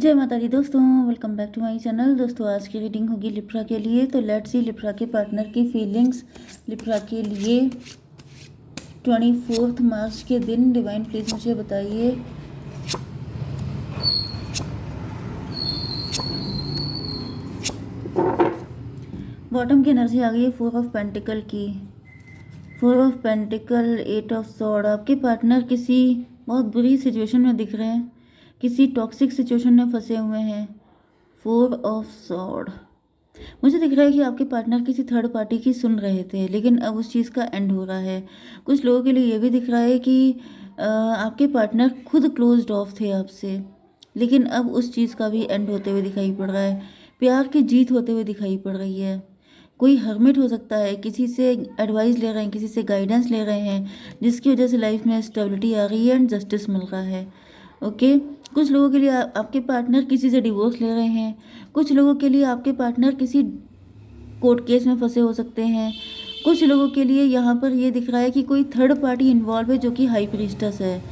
जय माता दी दोस्तों, welcome back to my channel. दोस्तों आज की रीडिंग होगी लिब्रा के लिए। तो लेट्स सी लिब्रा के पार्टनर की फीलिंग्स लिब्रा के लिए 24 मार्च के दिन। डिवाइन प्लीज़ मुझे बताइए। बॉटम की एनर्जी आ गई है 4 ऑफ पेंटिकल की, 4 ऑफ पेंटिकल, 8 ऑफ सॉर्ड। आपके पार्टनर किसी बहुत बुरी सिचुएशन में दिख रहे हैं, किसी टॉक्सिक सिचुएशन में फंसे हुए हैं। 4 ऑफ सॉर्ड मुझे दिख रहा है कि आपके पार्टनर किसी थर्ड पार्टी की सुन रहे थे, लेकिन अब उस चीज़ का एंड हो रहा है। कुछ लोगों के लिए ये भी दिख रहा है कि आपके पार्टनर खुद क्लोज्ड ऑफ थे आपसे, लेकिन अब उस चीज़ का भी एंड होते हुए दिखाई पड़ रहा है। प्यार की जीत होते हुए दिखाई पड़ रही है। कोई हर्मिट हो सकता है, किसी से एडवाइस ले रहे हैं, किसी से गाइडेंस ले रहे हैं, जिसकी वजह से लाइफ में स्टेबिलिटी आ रही है एंड जस्टिस मिल रहा है। ओके कुछ लोगों के लिए आपके पार्टनर किसी से डिवोर्स ले रहे हैं। कुछ लोगों के लिए आपके पार्टनर किसी कोर्ट केस में फंसे हो सकते हैं। कुछ लोगों के लिए यहाँ पर ये दिख रहा है कि कोई थर्ड पार्टी इन्वॉल्व है, जो कि हाई प्रीस्टस है।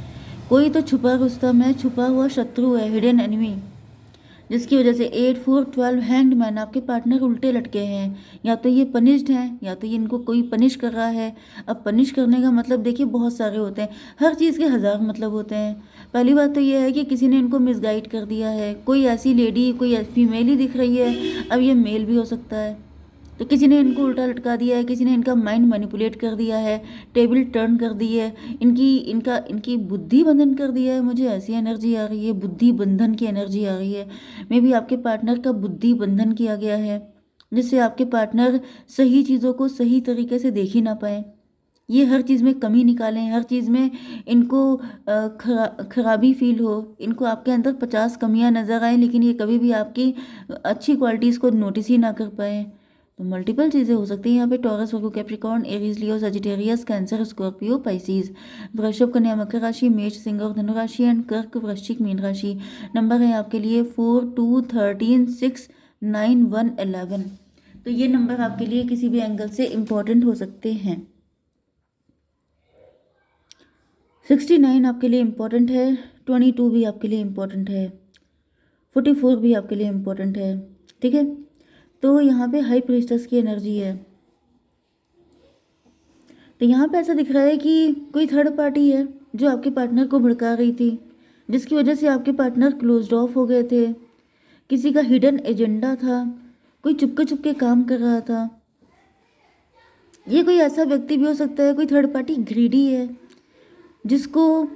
कोई तो छुपा रुस्तम है, छुपा हुआ शत्रु है, हिडन एनिमी, जिसकी वजह से 8 4 12 हैंग्ड मैन आपके पार्टनर उल्टे लटके हैं। या तो ये पनिश्ड हैं, या तो ये इनको कोई पनिश कर रहा है। अब पनिश करने का मतलब देखिए बहुत सारे होते हैं, हर चीज़ के हज़ार मतलब होते हैं। पहली बात तो ये है कि किसी ने इनको मिसगाइड कर दिया है। कोई ऐसी लेडी, कोई फीमेल ही दिख रही है, अब ये मेल भी हो सकता है। तो किसी ने इनको उल्टा लटका दिया है, किसी ने इनका माइंड मैनिपुलेट कर दिया है, टेबल टर्न कर दी है, इनकी बुद्धि बंधन कर दिया है। मुझे ऐसी एनर्जी आ रही है, बुद्धि बंधन की एनर्जी आ रही है। मे बी आपके पार्टनर का बुद्धि बंधन किया गया है, जिससे आपके पार्टनर सही चीज़ों को सही तरीके से देख ही ना पाए। ये हर चीज़ में कमी निकालें, हर चीज़ में इनको खराबी फील हो, इनको आपके अंदर 50 कमियां नज़र आए, लेकिन ये कभी भी आपकी अच्छी क्वालिटीज़ को नोटिस ही ना कर पाए। तो मल्टीपल चीज़ें हो सकती हैं यहाँ पे। टॉरस, वर्गो, कैप्रिकॉर्न, एरीज, लियो, सजिटेरियस, कैंसर, स्कॉर्पियो, पाइसीज, वृषभ, कन्या, मकर राशि, मेष, सिंह और धनु राशि एंड कर्क, वृश्चिक, मीन राशि। नंबर है आपके लिए 4 2 13 6 9 1 11। तो ये नंबर आपके लिए किसी भी एंगल से इम्पोर्टेंट हो सकते हैं। 69 आपके लिए इम्पोर्टेंट है, 22 भी आपके लिए इम्पोर्टेंट है, 44 भी आपके लिए इम्पोर्टेंट है। ठीक है, तो यहाँ पे हाई प्रीस्टस की एनर्जी है। तो यहाँ पे ऐसा दिख रहा है कि कोई थर्ड पार्टी है जो आपके पार्टनर को भड़का रही थी, जिसकी वजह से आपके पार्टनर क्लोज्ड ऑफ हो गए थे। किसी का हिडन एजेंडा था, कोई चुपके चुपके काम कर रहा था। ये कोई ऐसा व्यक्ति भी हो सकता है, कोई थर्ड पार्टी ग्रीडी है, जिसको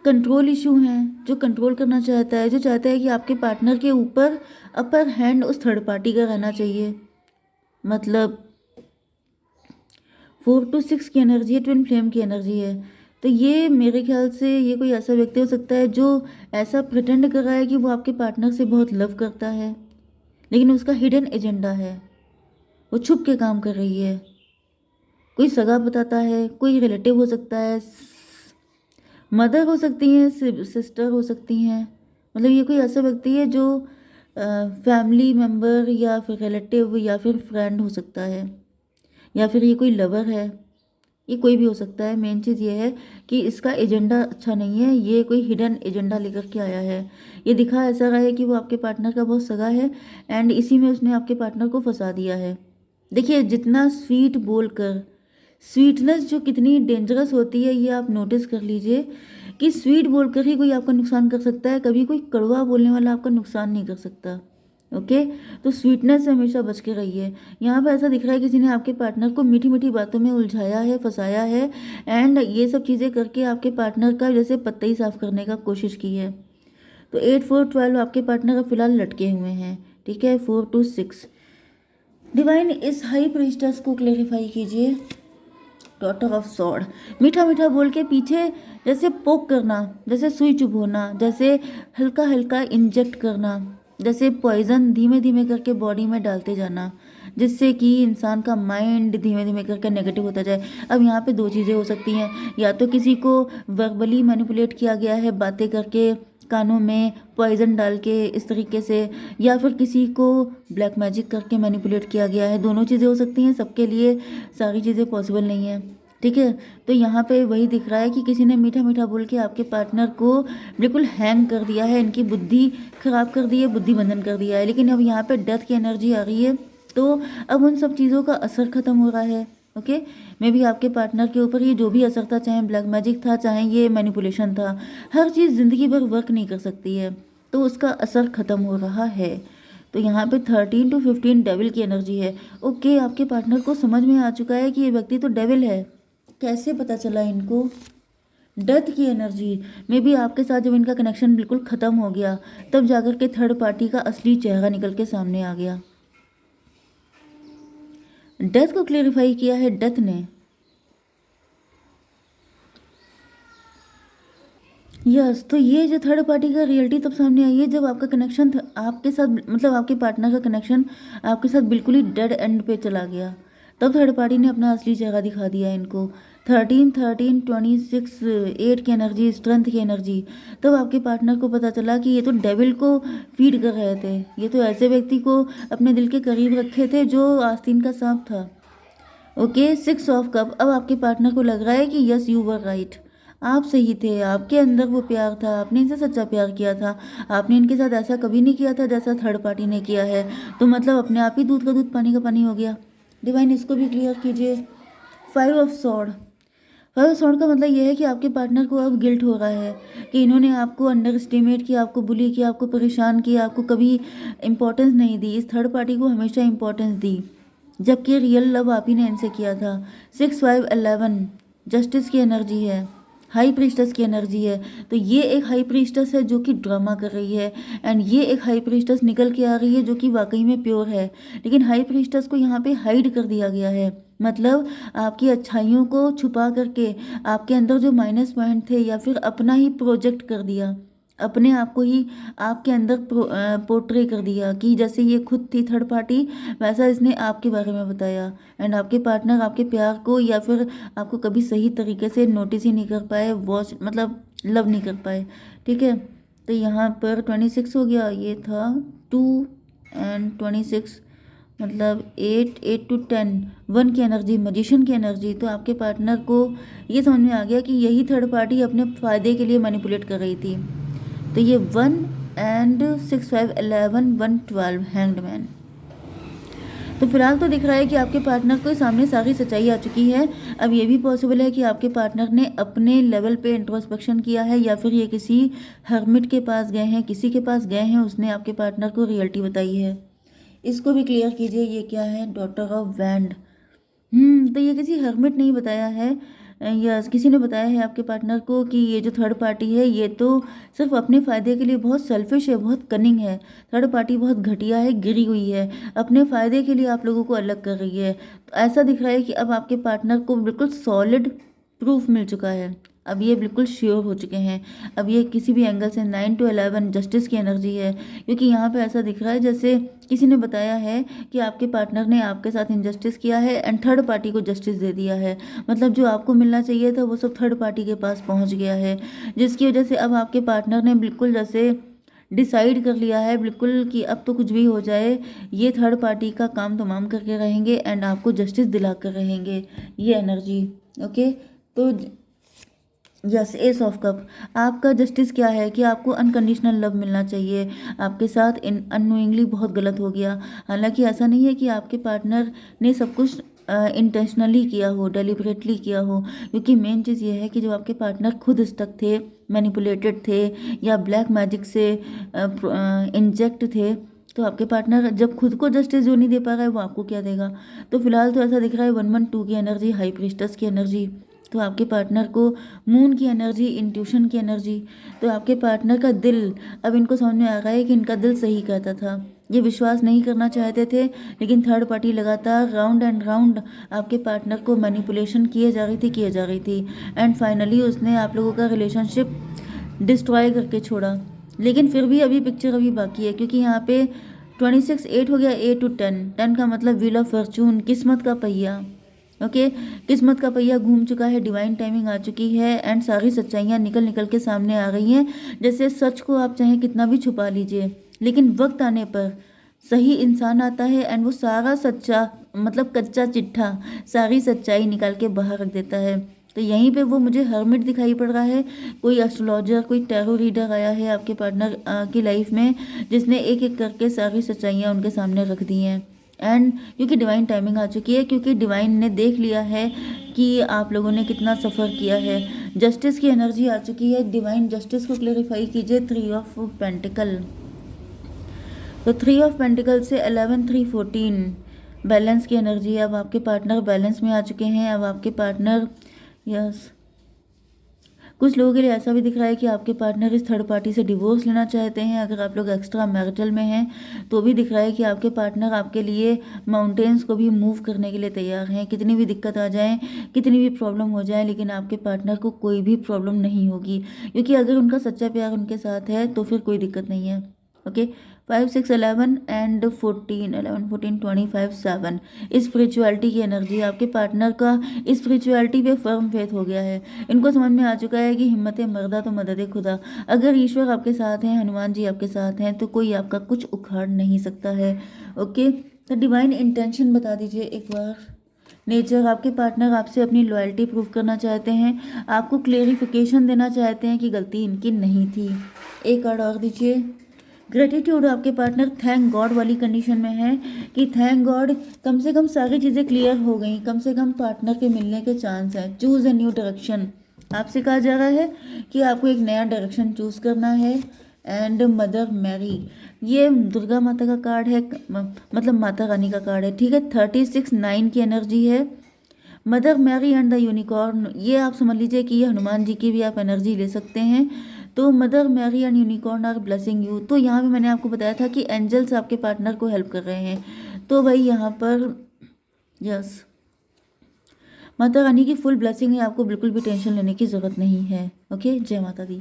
कंट्रोल इशू हैं, जो कंट्रोल करना चाहता है, जो चाहता है कि आपके पार्टनर के ऊपर अपर हैंड उस थर्ड पार्टी का रहना चाहिए। मतलब 4 to 6 की एनर्जी है, ट्विन फ्लेम की एनर्जी है। तो ये मेरे ख्याल से ये कोई ऐसा व्यक्ति हो सकता है जो ऐसा प्रिटेंड कर रहा है कि वो आपके पार्टनर से बहुत लव करता है, लेकिन उसका हिडन एजेंडा है, वो छुप के काम कर रही है। कोई सगा बताता है, कोई रिलेटिव हो सकता है, मदर हो सकती हैं, सिस्टर हो सकती हैं। मतलब ये कोई ऐसा व्यक्ति है जो फैमिली मेम्बर या फिर रिलेटिव या फिर फ्रेंड हो सकता है, या फिर ये कोई लवर है। ये कोई भी हो सकता है। मेन चीज़ ये है कि इसका एजेंडा अच्छा नहीं है, ये कोई हिडन एजेंडा लेकर के आया है। ये दिखा ऐसा रहा है कि वो आपके पार्टनर का बहुत सगा है एंड इसी में उसने आपके पार्टनर को फंसा दिया है। देखिए, जितना स्वीट बोलकर, स्वीटनेस जो कितनी डेंजरस होती है, ये आप नोटिस कर लीजिए कि स्वीट बोलकर ही कोई आपका नुकसान कर सकता है, कभी कोई कड़वा बोलने वाला आपका नुकसान नहीं कर सकता। ओके तो स्वीटनेस से हमेशा बच के रहिए। यहाँ पर ऐसा दिख रहा है किसी ने आपके पार्टनर को मीठी मीठी बातों में उलझाया है, फंसाया है एंड ये सब चीज़ें करके आपके पार्टनर का जैसे पत्ता ही साफ करने का कोशिश की है। तो 8 4 12 आपके पार्टनर फिलहाल लटके हुए हैं। ठीक है, 4 2 6। डिवाइन इस हाई प्रीस्टस को क्लेरिफाई कीजिए। डॉटर ऑफ सॉर्ड, मीठा मीठा बोल के पीछे जैसे पोक करना, जैसे सुई चुभोना, जैसे हल्का हल्का इंजेक्ट करना, जैसे पॉइजन धीमे धीमे करके बॉडी में डालते जाना, जिससे कि इंसान का माइंड धीमे धीमे करके नेगेटिव होता जाए। अब यहाँ पे दो चीज़ें हो सकती हैं, या तो किसी को वर्बली मैनिपुलेट किया गया है, बातें करके कानों में पॉइजन डाल के इस तरीके से, या फिर किसी को ब्लैक मैजिक करके मैनिपुलेट किया गया है। दोनों चीज़ें हो सकती हैं, सबके लिए सारी चीज़ें पॉसिबल नहीं है। ठीक है। तो यहाँ पे वही दिख रहा है कि किसी ने मीठा मीठा बोल के आपके पार्टनर को बिल्कुल हैंग कर दिया है, इनकी बुद्धि खराब कर दी है, बुद्धि बंधन कर दिया है। लेकिन अब यहाँ पे डेथ की एनर्जी आ रही है, तो अब उन सब चीज़ों का असर खत्म हो रहा है। ओके, मे भी आपके पार्टनर के ऊपर ये जो भी असर था, चाहे ब्लैक मैजिक था, चाहे ये मैनिपुलेशन था, हर चीज़ ज़िंदगी भर वर्क नहीं कर सकती है, तो उसका असर खत्म हो रहा है। तो यहाँ पे 13 to 15 डेविल की एनर्जी है। ओके, आपके पार्टनर को समझ में आ चुका है कि ये व्यक्ति तो डेविल है। कैसे पता चला इनको? डेथ की एनर्जी में भी आपके साथ जब इनका कनेक्शन बिल्कुल ख़त्म हो गया, तब जाकर के थर्ड पार्टी का असली चेहरा निकल के सामने आ गया। डेथ को क्लेरिफाई किया है डेथ ने। यस, तो ये जो थर्ड पार्टी का रियलिटी तब सामने आई है जब आपका कनेक्शन आपके साथ, मतलब आपके पार्टनर का कनेक्शन आपके साथ बिल्कुल ही डेड एंड पे चला गया। तब थर्ड पार्टी ने अपना असली चेहरा दिखा दिया इनको। 13, 26, 8 की एनर्जी, स्ट्रेंथ की एनर्जी। तब आपके पार्टनर को पता चला कि ये तो डेविल को फीड कर रहे थे, ये तो ऐसे व्यक्ति को अपने दिल के करीब रखे थे जो आस्तीन का सांप था। Okay, 6 of cup. अब आपके पार्टनर को लग रहा है कि यस यू वर राइट, आप सही थे, आपके अंदर वो प्यार था, आपने इनसे सच्चा प्यार किया था, आपने इनके साथ ऐसा कभी नहीं किया था जैसा थर्ड पार्टी ने किया है। तो मतलब अपने आप ही दूध का दूध पानी का पानी हो गया। डिवाइन, इसको भी क्लियर कीजिए। 5 ऑफ सॉर्ड। 5 ऑफ सॉर्ड का मतलब यह है कि आपके पार्टनर को अब गिल्ट हो रहा है कि इन्होंने आपको अंडर एस्टिमेट किया, आपको बुली किया, आपको परेशान किया, आपको कभी इंपॉर्टेंस नहीं दी, इस थर्ड पार्टी को हमेशा इंपॉर्टेंस दी, जबकि रियल लव आप ही ने इनसे किया था। 6, 5, 11 जस्टिस की एनर्जी है, हाई प्रीस्टस की एनर्जी है। तो ये एक हाई प्रीस्टस है जो कि ड्रामा कर रही है, एंड ये एक हाई प्रीस्टस निकल के आ रही है जो कि वाकई में प्योर है। लेकिन हाई प्रीस्टस को यहाँ पे हाइड कर दिया गया है, मतलब आपकी अच्छाइयों को छुपा करके आपके अंदर जो माइनस पॉइंट थे, या फिर अपना ही प्रोजेक्ट कर दिया, अपने आप को ही आपके अंदर पोर्ट्रे कर दिया कि जैसे ये खुद थी थर्ड पार्टी, वैसा इसने आपके बारे में बताया। एंड आपके पार्टनर आपके प्यार को या फिर आपको कभी सही तरीके से नोटिस ही नहीं कर पाए, वॉच मतलब लव नहीं कर पाए। ठीक है, तो यहाँ पर 26 हो गया, ये था 2 and 26, मतलब 8, 8 to 10, 1 की एनर्जी, मजिशियन की एनर्जी। तो आपके पार्टनर को ये समझ में आ गया कि यही थर्ड पार्टी अपने फ़ायदे के लिए मैनिपुलेट कर रही थी। तो ये 1 and 6, 5, 11, 1, 12 हैंग्ड मैन। तो फिलहाल तो दिख रहा है कि आपके पार्टनर को सामने सारी सच्चाई आ चुकी है। अब ये भी पॉसिबल है कि आपके पार्टनर ने अपने लेवल पे इंट्रोस्पेक्शन किया है, या फिर ये किसी हर्मिट के पास गए हैं, किसी के पास गए हैं, उसने आपके पार्टनर को रियलिटी बताई है। इसको भी क्लियर कीजिए, ये क्या है? Daughter of wand. तो ये किसी हर्मिट नहीं बताया है, या किसी ने बताया है आपके पार्टनर को कि ये जो थर्ड पार्टी है ये तो सिर्फ अपने फ़ायदे के लिए बहुत सेल्फिश है, बहुत कनिंग है, थर्ड पार्टी बहुत घटिया है, गिरी हुई है, अपने फ़ायदे के लिए आप लोगों को अलग कर रही है। तो ऐसा दिख रहा है कि अब आपके पार्टनर को बिल्कुल सॉलिड प्रूफ मिल चुका है, अब ये बिल्कुल श्योर हो चुके हैं। अब ये किसी भी एंगल से 9 to 11 जस्टिस की एनर्जी है, क्योंकि यहाँ पे ऐसा दिख रहा है जैसे किसी ने बताया है कि आपके पार्टनर ने आपके साथ इनजस्टिस किया है एंड थर्ड पार्टी को जस्टिस दे दिया है। मतलब जो आपको मिलना चाहिए था वो सब थर्ड पार्टी के पास पहुँच गया है, जिसकी वजह से अब आपके पार्टनर ने बिल्कुल जैसे डिसाइड कर लिया है बिल्कुल कि अब तो कुछ भी हो जाए, ये थर्ड पार्टी का काम तमाम करके रहेंगे एंड आपको जस्टिस दिला कर रहेंगे, ये एनर्जी। ओके, तो यस, एस ऑफ कप। आपका जस्टिस क्या है कि आपको अनकंडीशनल लव मिलना चाहिए, आपके साथ इन अननोइंगली बहुत गलत हो गया। हालांकि ऐसा नहीं है कि आपके पार्टनर ने सब कुछ इंटेंशनली किया हो, डेलिबरेटली किया हो, क्योंकि मेन चीज़ ये है कि जो आपके पार्टनर खुद स्टक थे, मैनिपुलेटेड थे, या ब्लैक मैजिक से इंजेक्ट थे, तो आपके पार्टनर जब खुद को जस्टिस जो नहीं दे पा रहा है वो आपको क्या देगा। तो फिलहाल तो ऐसा दिख रहा है 1, 1, 2 की एनर्जी, हाई प्रीस्टस की एनर्जी। तो आपके पार्टनर को मून की एनर्जी, इंट्यूशन की एनर्जी। तो आपके पार्टनर का दिल, अब इनको समझ में आ रहा है कि इनका दिल सही कहता था, ये विश्वास नहीं करना चाहते थे, लेकिन थर्ड पार्टी लगातार राउंड एंड राउंड आपके पार्टनर को मैनिपुलेशन किए जा रही थी एंड फाइनली उसने आप लोगों का रिलेशनशिप डिस्ट्रॉय करके छोड़ा। लेकिन फिर भी अभी पिक्चर अभी बाकी है, क्योंकि यहाँ पे 26, 8 हो गया, 8 to 10, 10 का मतलब व्हील ऑफ फॉर्चून, किस्मत का पहिया। ओके, किस्मत का पहिया घूम चुका है, डिवाइन टाइमिंग आ चुकी है एंड सारी सच्चाइयाँ निकल निकल के सामने आ रही हैं। जैसे सच को आप चाहे कितना भी छुपा लीजिए, लेकिन वक्त आने पर सही इंसान आता है एंड वो सारा सच्चा मतलब कच्चा चिट्ठा सारी सच्चाई निकाल के बाहर रख देता है। तो यहीं पे वो मुझे हर्मिट दिखाई पड़ रहा है, कोई एस्ट्रोलॉजर, कोई टैरो रीडर आया है आपके पार्टनर की लाइफ में, जिसने एक एक करके सारी सच्चाइयाँ उनके सामने रख दी हैं। एंड क्योंकि डिवाइन टाइमिंग आ चुकी है, क्योंकि डिवाइन ने देख लिया है कि आप लोगों ने कितना सफ़र किया है। जस्टिस की एनर्जी आ चुकी है, डिवाइन जस्टिस को क्लेरिफाई कीजिए। 3 ऑफ पेंटिकल, तो 3 ऑफ पेंटिकल से 11 3 14 बैलेंस की एनर्जी है। अब आपके पार्टनर बैलेंस में आ चुके हैं। अब आपके पार्टनर यस कुछ लोगों के लिए ऐसा भी दिख रहा है कि आपके पार्टनर इस थर्ड पार्टी से डिवोर्स लेना चाहते हैं। अगर आप लोग एक्स्ट्रा मैरिटल में हैं तो भी दिख रहा है कि आपके पार्टनर आपके लिए माउंटेन्स को भी मूव करने के लिए तैयार हैं। कितनी भी दिक्कत आ जाए, कितनी भी प्रॉब्लम हो जाए, लेकिन आपके पार्टनर को कोई भी प्रॉब्लम नहीं होगी, क्योंकि अगर उनका सच्चा प्यार उनके साथ है तो फिर कोई दिक्कत नहीं है। ओके, 5 6 11 एंड 14 11 14 25 7 स्पिरिचुअलिटी की एनर्जी। आपके पार्टनर का स्पिरिचुअलिटी पे फर्म फेथ हो गया है। इनको समझ में आ चुका है कि हिम्मत मर्दा तो मदद खुदा। अगर ईश्वर आपके साथ हैं, हनुमान जी आपके साथ हैं, तो कोई आपका कुछ उखाड़ नहीं सकता है। ओके, तो डिवाइन इंटेंशन बता दीजिए एक बार। नेचर, आपके पार्टनर आपसे अपनी लॉयल्टी प्रूव करना चाहते हैं, आपको क्लेरिफिकेशन देना चाहते हैं कि गलती इनकी नहीं थी। एक कार्ड और दीजिए। ग्रेटिट्यूड, आपके पार्टनर थैंक गॉड वाली कंडीशन में है कि थैंक गॉड कम से कम सारी चीज़ें क्लियर हो गई, कम से कम पार्टनर के मिलने के चांस हैं। चूज़ ए न्यू डायरेक्शन, आपसे कहा जा रहा है कि आपको एक नया डायरेक्शन चूज़ करना है। एंड मदर मैरी, ये दुर्गा माता का कार्ड है, मतलब माता रानी का कार्ड है, ठीक है। 36 9 की एनर्जी है। Mother Mary and the unicorn, ये आप समझ लीजिए कि ये हनुमान जी की भी आप एनर्जी ले सकते हैं। तो Mother Mary and unicorn are blessing you. तो यहाँ पे मैंने आपको बताया था कि एंजल्स आपके पार्टनर को हेल्प कर रहे हैं। तो भाई यहाँ पर यस माता रानी की फुल ब्लेसिंग है, आपको बिल्कुल भी टेंशन लेने की ज़रूरत नहीं है। ओके, जय माता दी।